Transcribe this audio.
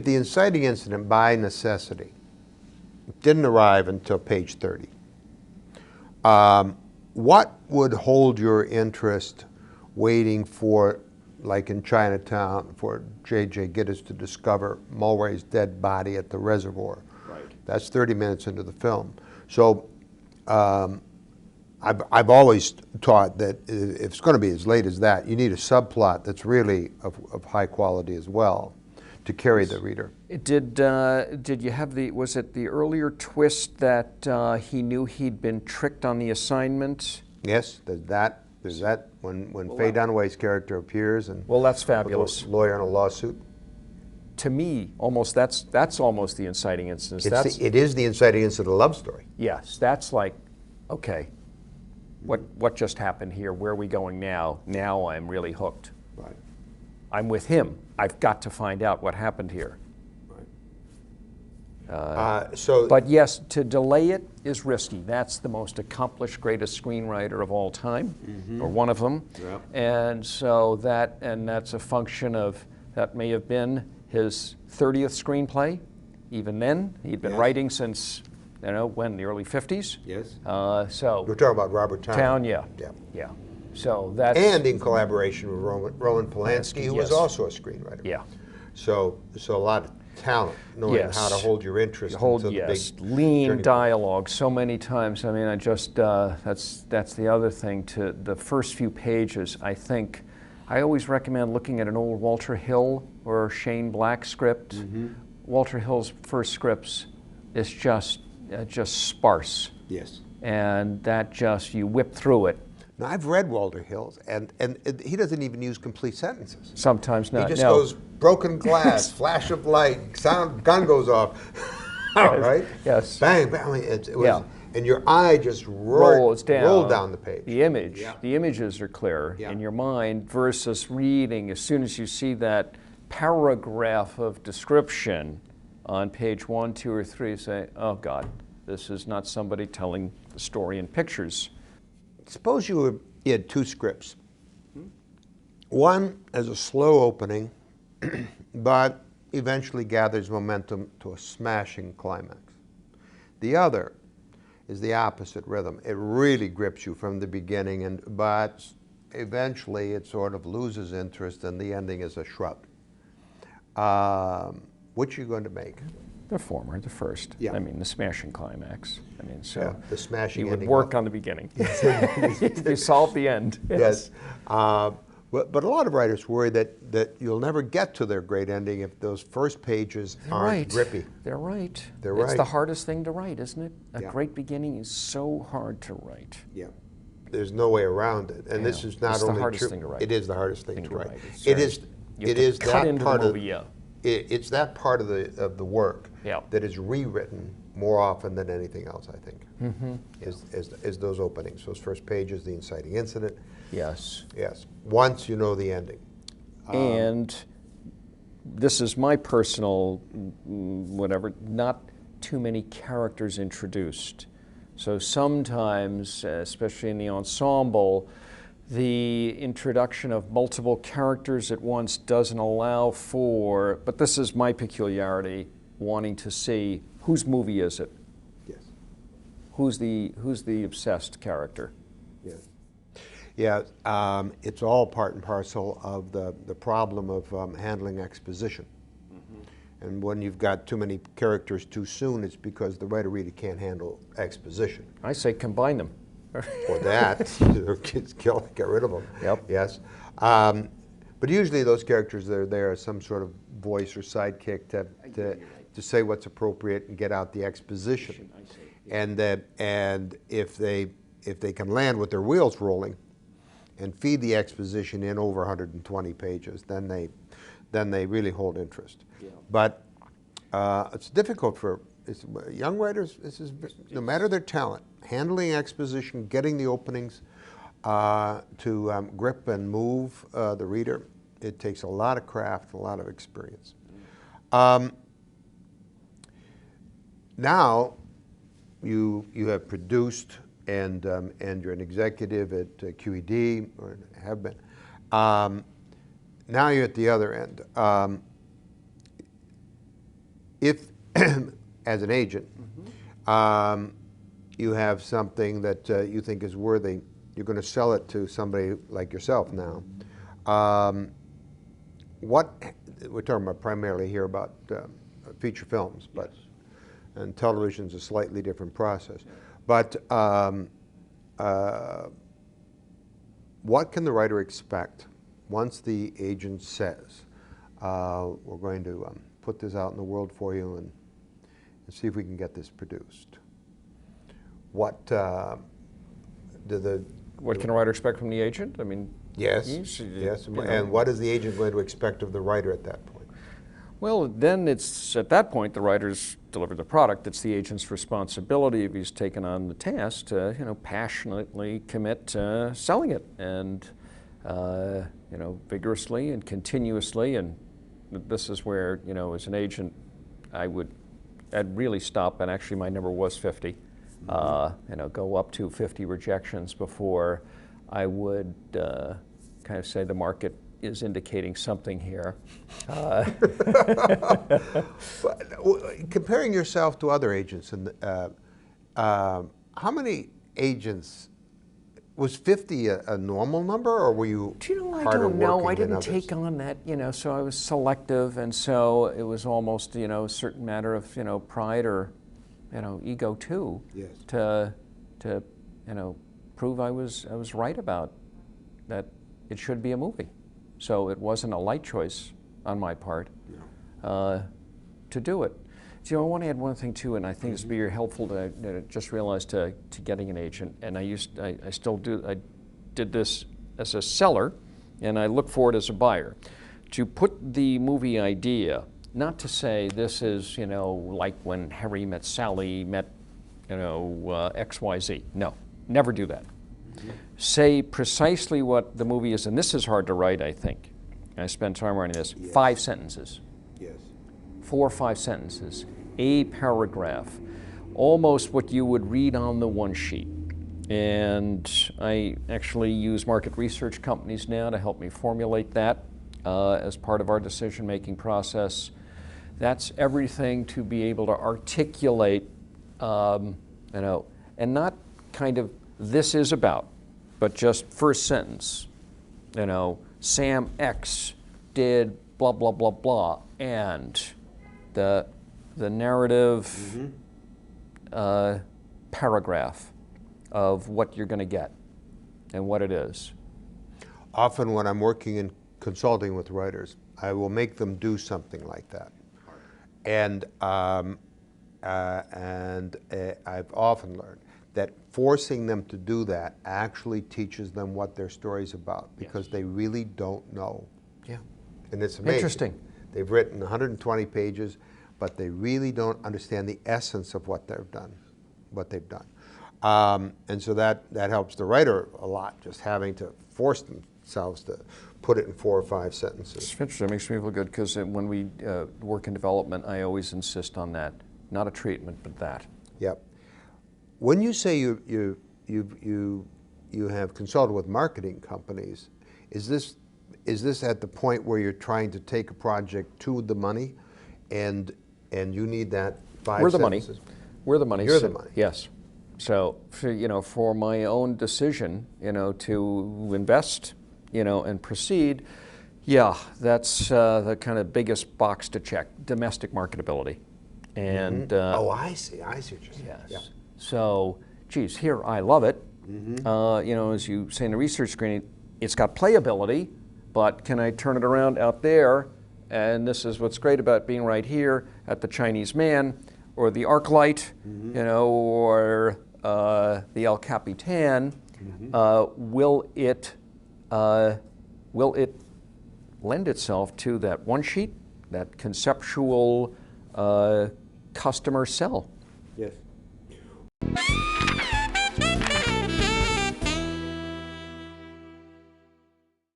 if the inciting incident by necessity didn't arrive until page 30, what would hold your interest waiting for, like in Chinatown, for J.J. Gittes to discover Mulway's dead body at the reservoir? Right. That's 30 minutes into the film. So I've always taught that if it's going to be as late as that, you need a subplot that's really of high quality as well to carry the reader. Did you have was it the earlier twist that he knew he'd been tricked on the assignment? Yes, there's that when Faye Dunaway's character appears and well, that's fabulous. A lawyer in a lawsuit. To me, almost that's almost the inciting incident. It is the inciting incident of the love story. Yes, that's like, okay, what just happened here? Where are we going now? Now I'm really hooked. Right. I'm with him. I've got to find out what happened here. Right. But yes, to delay it is risky. That's the most accomplished, greatest screenwriter of all time, or one of them. Yeah. And so that's a function of, that may have been his 30th screenplay. Even then, he'd been writing since, when, the early 50s? Yes. So we're talking about Robert Towne. Towne, yeah. So that's... And in collaboration with Roman Polanski, who was also a screenwriter. Yeah. So a lot of talent, knowing how to hold your interest. Lean dialogue so many times. I mean, that's the other thing. To the first few pages, I think, I always recommend looking at an old Walter Hill or Shane Black script. Walter Hill's first scripts is just sparse. Yes. And that you whip through it. Now, I've read Walter Hill's, and he doesn't even use complete sentences. Sometimes not. He just goes, broken glass, flash of light, gun goes off. Right? Yes. Bang, bang. I mean, it was, and your eye just rolled down the page. The images are clear in your mind versus reading. As soon as you see that paragraph of description on page 1, 2, or 3, you say, oh God, this is not somebody telling the story in pictures. Suppose you had two scripts. One has a slow opening, but eventually gathers momentum to a smashing climax. The other is the opposite rhythm. It really grips you from the beginning, but eventually it sort of loses interest and the ending is a shrug. Which are you going to make? The former, the first. Yeah. I mean, the smashing climax. I mean, the smashing you would ending. work on the beginning. You solve the end. Yes. But a lot of writers worry that you'll never get to their great ending if those first pages aren't grippy. They're right. They're right. It's the hardest thing to write, isn't it? A Yeah. great beginning is so hard to write. Yeah. There's no way around it. And this is not only the hardest true. thing to write. It is the hardest thing to write. It is that part of yeah. It's that part of the work Yeah. that is rewritten more often than anything else, I think, is those openings, those first pages, the inciting incident. Yes. Yes. Once you know the ending. And this is my personal, not too many characters introduced. So sometimes, especially in the ensemble, the introduction of multiple characters at once doesn't allow for, but this is my peculiarity, wanting to see whose movie is it? Yes. Who's the obsessed character? Yes. Yeah, it's all part and parcel of the problem of handling exposition. And when you've got too many characters too soon, it's because the writer-reader can't handle exposition. I say combine them. Or that, get rid of them. Yep. Yes. But usually those characters that are there are some sort of voice or sidekick to say what's appropriate and get out the exposition. And if they can land with their wheels rolling and feed the exposition in over 120 pages, then they really hold interest. Yeah. But it's difficult for young writers. No matter their talent, handling exposition, getting the openings to grip and move the reader, it takes a lot of craft, a lot of experience. Now, you have produced and you're an executive at QED, or have been. Now you're at the other end. if, as an agent, you have something that you think is worthy, you're going to sell it to somebody like yourself now. We're talking about primarily here about feature films, but and television's a slightly different process. But what can the writer expect once the agent says, we're going to put this out in the world for you and see if we can get this produced? What What can a writer expect from the agent? I mean, yes, yes. And what is the agent going to expect of the writer at that point? Well, then it's, at that point, the writer's delivered the product. It's the agent's responsibility, if he's taken on the task, to, passionately commit to selling it, and, vigorously and continuously. And this is where, as an agent, I'd really stop, and actually my number was 50. Go up to 50 rejections before I would kind of say the market is indicating something here. Comparing yourself to other agents, and how many agents, was 50 a normal number, or were you I don't know. I didn't take on that, so I was selective, and so it was almost, a certain matter of, pride or, ego too, yes, to prove I was right about that it should be a movie. So it wasn't a light choice on my part to do it. So I want to add one thing too, and I think this would be very helpful to just realize to getting an agent. And I still do. I did this as a seller, and I look for it as a buyer. To put the movie idea, not to say this is, like when Harry met Sally met, XYZ. No, never do that. Say precisely what the movie is, and this is hard to write, I think. I spent time writing this. Yes. 5 sentences. Yes. 4 or 5 sentences. A paragraph. Almost what you would read on the one sheet. And I actually use market research companies now to help me formulate that as part of our decision-making process. That's everything to be able to articulate, and not kind of this is about, but just first sentence, Sam X did blah, blah, blah, blah, and the narrative paragraph of what you're going to get and what it is. Often when I'm working in consulting with writers, I will make them do something like that. And I've often learned that forcing them to do that actually teaches them what their story's about, because they really don't know. Yeah. And it's amazing. Interesting. They've written 120 pages, but they really don't understand the essence of what they've done. And so that helps the writer a lot, just having to force themselves to put it in 4 or 5 sentences. It's interesting. It makes me feel good, because when we work in development, I always insist on that. Not a treatment, but that. Yep. When you say you have consulted with marketing companies, is this at the point where you're trying to take a project to the money, and you need that 5 We're the sentences? money. We're the money. You're the money. Yes. So for my own decision, to invest, and proceed, yeah, that's the kind of biggest box to check: domestic marketability. And oh, I see what you're saying. Yes. Yeah. So, geez, here I love it. As you say in the research screening, it's got playability, but can I turn it around out there? And this is what's great about being right here at the Chinese Man, or the ArcLight, or the El Capitan. Will it lend itself to that one sheet, that conceptual customer sell? Yes.